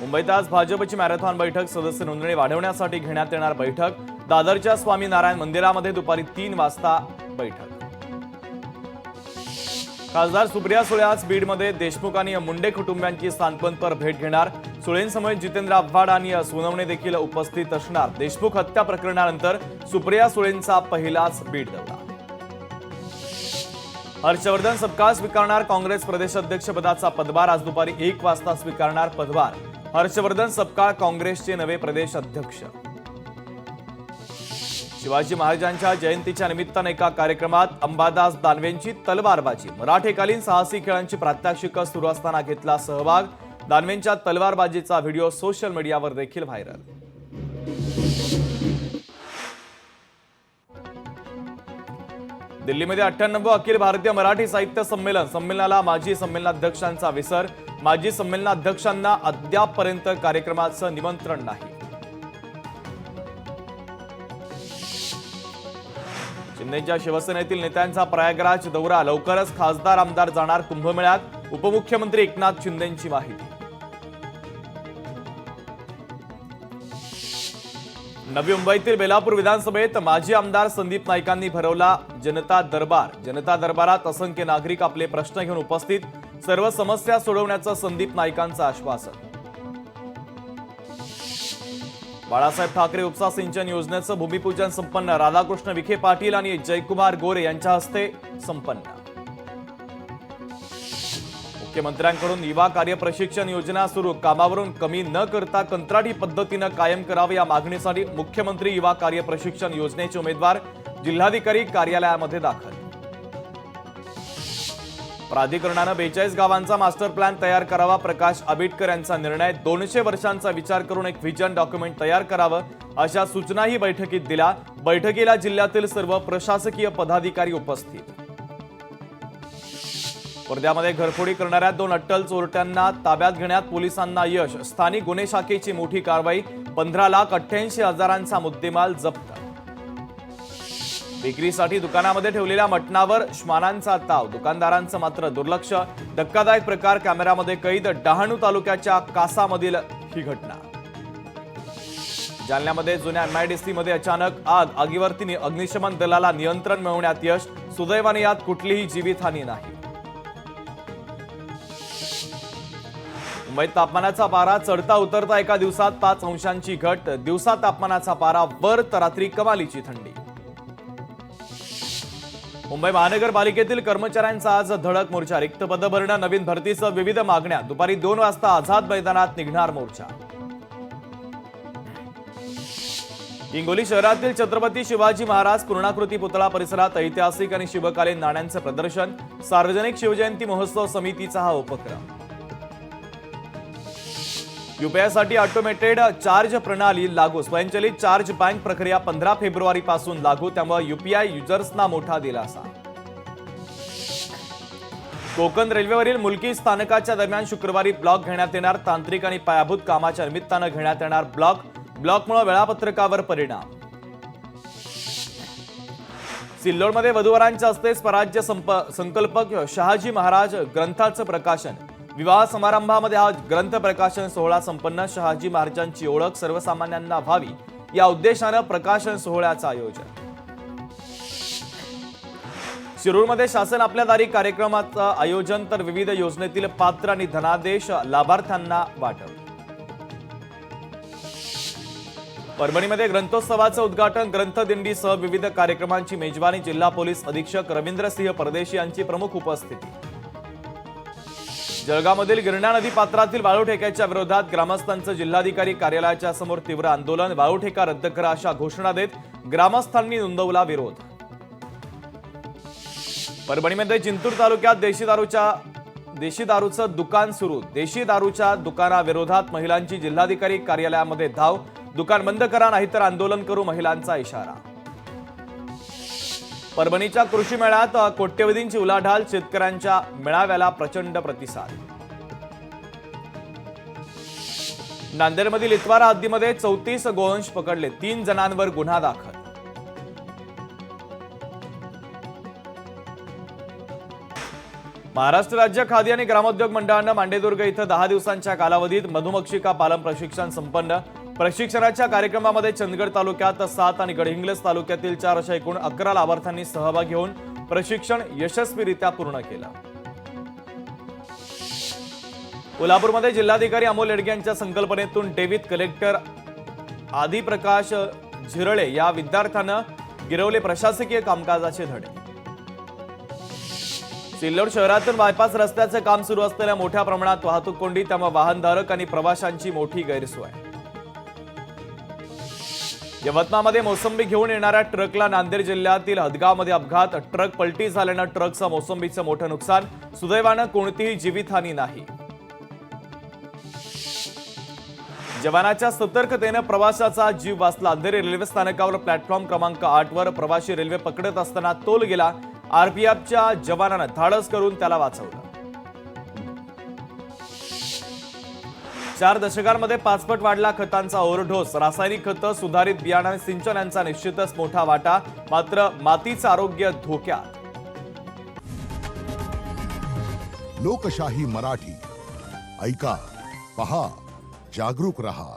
मुंबईत आज भाजपची मॅरेथॉन बैठक सदस्य नोंदणी वाढवण्यासाठी घेण्यात येणार बैठक। दादरच्या स्वामीनारायण मंदिरामध्ये दुपारी 3 वाजता बैठक। खासदार सुप्रिया सुळे आज बीडमध्ये देशमुख आणि मुंडे कुटुंबियांची सांत्वनपर भेट घेणार। सुळेंसमवेत जितेंद्र आव्हाड आणि सोनवणे देखील उपस्थित असणार। देशमुख हत्या प्रकरणानंतर सुप्रिया सुळेंचा पहिलाच बीड दौरा। हर्षवर्धन सपकाळ स्वीकारणार। काँग्रेस प्रदेशाध्यक्षपदाचा पदभार आज दुपारी 1 वाजता स्वीकारणार पदभार। हर्षवर्धन सपकाळ काँग्रेसचे नवे प्रदेश अध्यक्ष। शिवाजी महाराजांच्या जयंतीच्या निमित्ताने एका कार्यक्रमात अंबादास दानवेंची तलवारबाजी। मराठेकालीन साहसी खेळांची प्रात्यक्षिकं सुरू असताना घेतला सहभाग। दानवेंच्या तलवारबाजीचा व्हिडिओ सोशल मीडियावर देखील व्हायरल। दिल्लीमध्ये 98वं अखिल भारतीय मराठी साहित्य संमेलनाला माजी संमेलनाध्यक्षांचा विसर। माजी संमेलनाध्यक्षांना अद्यापपर्यंत कार्यक्रमाचं निमंत्रण नाही। शिंदेच्या शिवसेनेतील नेत्यांचा प्रयागराज दौरा। लवकरच खासदार आमदार जाणार कुंभमेळ्यात। उपमुख्यमंत्री एकनाथ शिंदेंची माहिती। नवी मुंबईतील बेलापूर विधानसभेत माजी आमदार संदीप नाईकांनी भरवला जनता दरबार। जनता दरबारात असंख्य नागरिक आपले प्रश्न घेऊन उपस्थित। सर्व समस्या सोडवण्याचं संदीप नाईकांचं आश्वासन। बाळासाहेब ठाकरे उपसा सिंचन योजनेचं भूमिपूजन संपन्न। राधाकृष्ण विखे पाटील आणि जयकुमार गोरे यांच्या हस्ते संपन्न। मुख्यमंत्र्यांकडून युवा कार्य प्रशिक्षण योजना सुरू। कामावरून कमी न करता कंत्राटी पद्धतीनं कायम करावी या मागणीसाठी मुख्यमंत्री युवा कार्य प्रशिक्षण योजनेचे उमेदवार जिल्हाधिकारी कार्यालयामध्ये दाखल। प्राधिकरणानं 42 गावांचा मास्टर प्लॅन तयार करावा। प्रकाश आंबेडकर यांचा निर्णय। 200 वर्षांचा विचार करून एक व्हिजन डॉक्युमेंट तयार करावं अशा सूचनाही बैठकीत दिल्या। बैठकीला जिल्ह्यातील सर्व प्रशासकीय पदाधिकारी उपस्थित। वर्ध्यामध्ये घरफोडी करणाऱ्या 2 अट्टल चोरट्यांना ताब्यात घेण्यात पोलिसांना यश। स्थानिक गुन्हे शाखेची मोठी कारवाई। 15,88,000चा मुद्देमाल जप्त। विक्रीसाठी दुकानामध्ये ठेवलेल्या मटणावर श्वानांचा ताव। दुकानदारांचं मात्र दुर्लक्ष। धक्कादायक प्रकार कॅमेऱ्यामध्ये कैद। डहाणू तालुक्याच्या कासामधील ही घटना। जालन्यामध्ये जुन्या MIDC मध्ये अचानक आग। आगीवरती अग्निशमन दलाला नियंत्रण मिळवण्यात यश। सुदैवाने यात कुठलीही जीवितहानी नाही। मुंबईत तापमानाचा पारा चढता उतरता एका दिवसात 5 अंशांची घट। दिवसा तापमानाचा पारा वर तर रात्री कमालीची थंडी। मुंबई महानगरपालिकेतील कर्मचाऱ्यांचा आज धडक मोर्चा। रिक्त पद भरणं, नवीन भरतीसह विविध मागण्या। दुपारी 2 वाजता आझाद मैदानात निघणार मोर्चा। हिंगोली शहरातील छत्रपती शिवाजी महाराज पूर्णाकृती पुतळा परिसरात ऐतिहासिक आणि शिवकालीन नाण्यांचं प्रदर्शन। सार्वजनिक शिवजयंती महोत्सव समितीचा हा उपक्रम। यूपीआयसाठी ऑटोमेटेड चार्ज प्रणाली लागू। स्वयंचलित चार्ज बँक प्रक्रिया 15 फेब्रुवारीपासून लागू। त्यामुळे यूपीआय युजर्सना मोठा दिलासा। कोकण रेल्वेवरील मुलकी स्थानकाच्या दरम्यान शुक्रवारी ब्लॉक घेण्यात येणार। तांत्रिक आणि पायाभूत कामाच्या निमित्तानं घेण्यात येणार ब्लॉकमुळे वेळापत्रकावर परिणाम। सिल्लोडमध्ये वधूवरांच्या हस्ते स्वराज्य संकल्पक शहाजी महाराज ग्रंथाचं प्रकाशन। विवाह समारंभामध्ये हा ग्रंथ प्रकाशन सोहळा संपन्न। शहाजी महाराजांची ओळख सर्वसामान्यांना व्हावी या उद्देशानं प्रकाशन सोहळ्याचं आयोजन। शिरूरमध्ये शासन आपल्या दारी कार्यक्रमाचं आयोजन तर विविध योजनेतील पात्र आणि धनादेश लाभार्थ्यांना वाटप। परभणीमध्ये ग्रंथोत्सवाचं उद्घाटन। ग्रंथदिंडीसह विविध कार्यक्रमांची मेजवानी। जिल्हा पोलीस अधीक्षक रवींद्रसिंह परदेशी यांची प्रमुख उपस्थिती। जळगावमधील गिरणा नदी पात्रातील वाळू ठेक्याच्या विरोधात ग्रामस्थांचं जिल्हाधिकारी कार्यालयाच्या समोर तीव्र आंदोलन। वाळू ठेका रद्द करा अशा घोषणा देत ग्रामस्थांनी नोंदवला विरोध। परभणीमध्ये जिंतूर तालुक्यात देशी दारूचं दुकान सुरू। देशी दारूच्या दुकानाविरोधात महिलांची जिल्हाधिकारी कार्यालयामध्ये धाव। दुकान बंद करा नाहीतर आंदोलन करू, महिलांचा इशारा। परभणीच्या कृषी मेळ्यात कोट्यवधींची उलाढाल। शेतकऱ्यांच्या मेळाव्याला प्रचंड प्रतिसाद। नांदेडमधील इतवारा हद्दीमध्ये 34 गोवंश पकडले। 3 जणांवर गुन्हा दाखल। महाराष्ट्र राज्य खादी आणि ग्रामोद्योग मंडळानं मांडेदुर्ग इथं 10 दिवसांच्या कालावधीत मधुमक्षिका पालन प्रशिक्षण संपन्न. प्रशिक्षणाच्या कार्यक्रमामध्ये चंदगड तालुक्यात 7 आणि गडहिंग्लज तालुक्यातील 4 अशा एकूण 11 लाभार्थ्यांनी सहभाग घेऊन प्रशिक्षण यशस्वीरित्या पूर्ण केलं. कोल्हापूरमध्ये जिल्हाधिकारी अमोल येडगे यांच्या संकल्पनेतून डेव्हिड कलेक्टर आदिप्रकाश झिरळे या विद्यार्थ्यानं गिरवले प्रशासकीय कामकाजाचे धडे. सिल्लोड शहरातून बायपास रस्त्याचे काम सुरू असलेल्या मोठ्या प्रमाणात वाहतूक कोंडी, त्यामुळे वाहनधारक आणि प्रवाशांची मोठी गैरसोय. यवतमाळमध्ये मोसंबी घेऊन येणाऱ्या ट्रकला नांदेड जिल्ह्यातील हदगावमध्ये अपघात. ट्रक पलटी झाल्यानं ट्रकचं मोसंबीचं मोठं नुकसान. सुदैवानं कोणतीही जीवितहानी नाही. जवानाच्या सतर्कतेनं प्रवाशाचा जीव वाचला. अंधेरी रेल्वे स्थानकावर प्लॅटफॉर्म क्रमांक 8 वर प्रवाशी रेल्वे पकडत असताना तोल गेला. आरपीएफच्या जवानानं धाडस करून त्याला वाचवलं. 4 दशकांमध्ये 5 पट वाढला खतांचा ओव्हरडोस. रासायनिक खतं, सुधारित बियाणं आणि सिंचन यांचा निश्चितच मोठा वाटा. मात्र मातीचं आरोग्य धोक्यात. लोकशाही मराठी ऐका, पहा, जागरूक रहा.